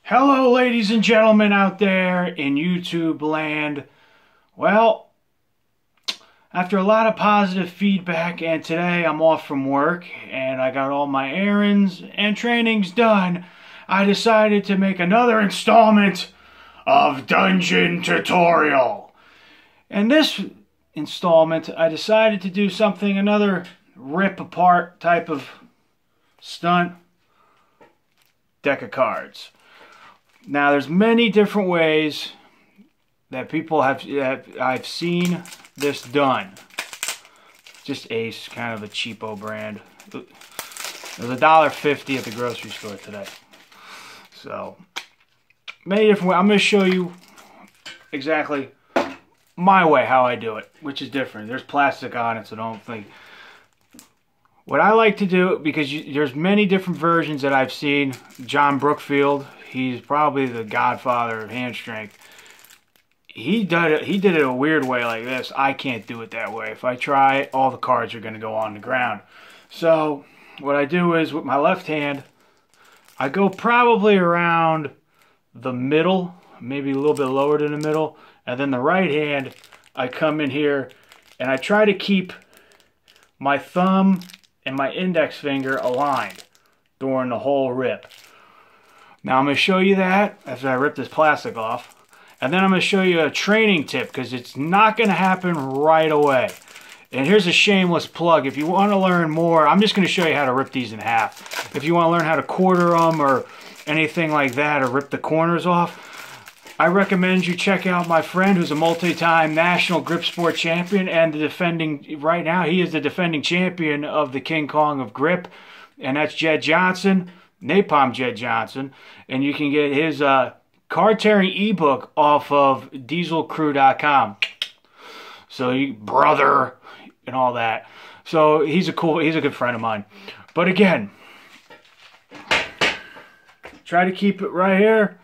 Hello, ladies and gentlemen out there in YouTube land. Well, after a lot of positive feedback, and today I'm off from work and I got all my errands and trainings done, I decided to make another installment of Dungeon Tutorial. And this installment, I decided to do something, another rip apart type of stunt. Deck of cards. Now, there's many different ways that people I've seen this done. Just Ace, kind of a cheapo brand. It was $1.50 at the grocery store today. So, many different ways. I'm going to show you exactly my way, how I do it, which is different. There's plastic on it, so don't think. What I like to do, because there's many different versions that I've seen. John Brookfield, he's probably the godfather of hand strength. He did it a weird way like this. I can't do it that way. If I try it, all the cards are going to go on the ground. So what I do is with my left hand, I go probably around the middle, maybe a little bit lower than the middle. And then the right hand, I come in here and I try to keep my thumb and my index finger aligned during the whole rip. Now I'm going to show you that after I rip this plastic off. And then I'm going to show you a training tip, because it's not going to happen right away. And here's a shameless plug. If you want to learn more, I'm just going to show you how to rip these in half. If you want to learn how to quarter them or anything like that, or rip the corners off, I recommend you check out my friend who's a multi-time national grip sport champion and right now he is the defending champion of the King Kong of grip, and that's Jed Johnson, Napalm Jed Johnson. And you can get his card tearing ebook off of dieselcrew.com. So brother and all that. So he's a good friend of mine. But again, try to keep it right here.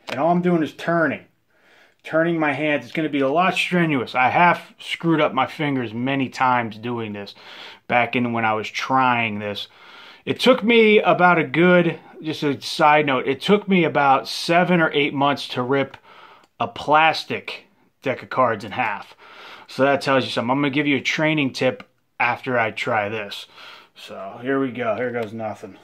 And all I'm doing is turning my hands. It's going to be a lot strenuous. I have screwed up my fingers many times doing this back in when I was trying this. It took me about just a side note, it took me about 7 or 8 months to rip a plastic deck of cards in half. So that tells you something. I'm going to give you a training tip after I try this. So here we go. Here goes nothing.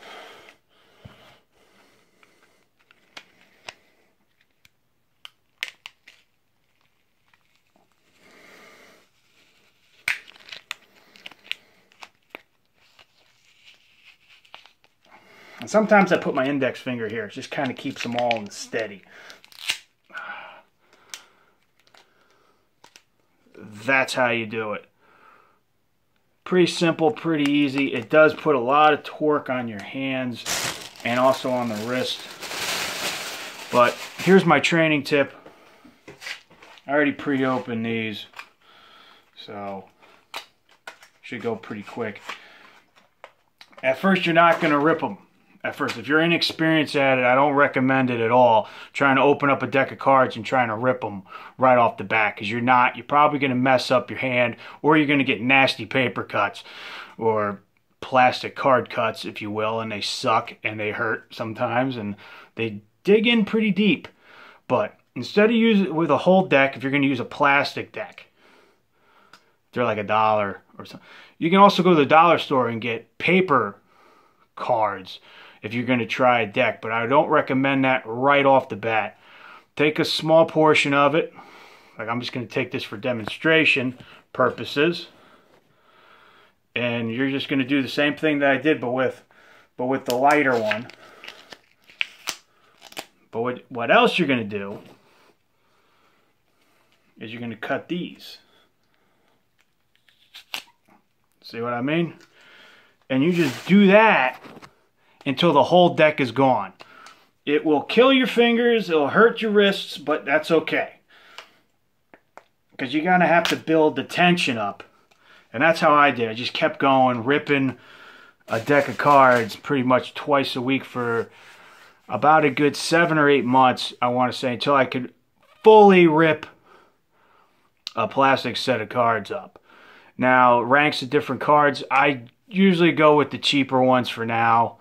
And sometimes I put my index finger here. It just kind of keeps them all steady. That's how you do it. Pretty simple, pretty easy. It does put a lot of torque on your hands and also on the wrist. But here's my training tip. I already pre-opened these, so should go pretty quick. At first, you're not going to rip them. At first, if you're inexperienced at it, I don't recommend it at all. Trying to open up a deck of cards and trying to rip them right off the bat, because you're probably going to mess up your hand, or you're going to get nasty paper cuts or plastic card cuts, if you will, and they suck and they hurt sometimes and they dig in pretty deep. But instead of using it with a whole deck, if you're going to use a plastic deck, they're like $1 or something. You can also go to the dollar store and get paper cards if you're going to try a deck, but I don't recommend that right off the bat. Take a small portion of it, like I'm just going to take this for demonstration purposes, and you're just going to do the same thing that I did, but with the lighter one. But what else you're going to do is you're going to cut these. See what I mean? And you just do that until the whole deck is gone. It will kill your fingers, it'll hurt your wrists, but that's okay. Because you're going to have to build the tension up. And that's how I did. I just kept going, ripping a deck of cards pretty much twice a week for about a good 7 or 8 months, I want to say, until I could fully rip a plastic set of cards up. Now, ranks of different cards, I usually go with the cheaper ones for now.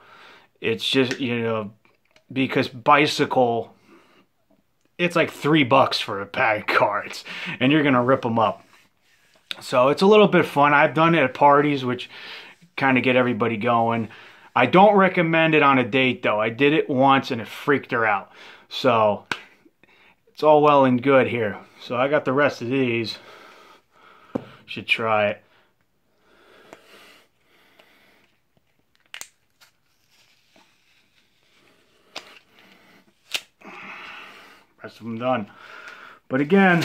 It's just, you know, because Bicycle, it's like $3 for a pack of cards, and you're gonna rip them up. So it's a little bit fun. I've done it at parties, which kind of get everybody going. I don't recommend it on a date, though. I did it once, and it freaked her out. So it's all well and good here. So I got the rest of these. Should try it. Rest of them done. But again,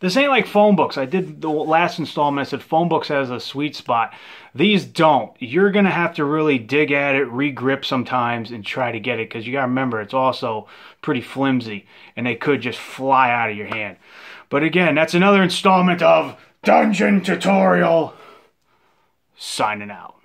this ain't like phone books. I did the last installment. I said phone books has a sweet spot. These don't. You're going to have to really dig at it, re-grip sometimes, and try to get it. Because you got to remember, it's also pretty flimsy. And they could just fly out of your hand. But again, that's another installment of Dungeon Tutorial. Signing out.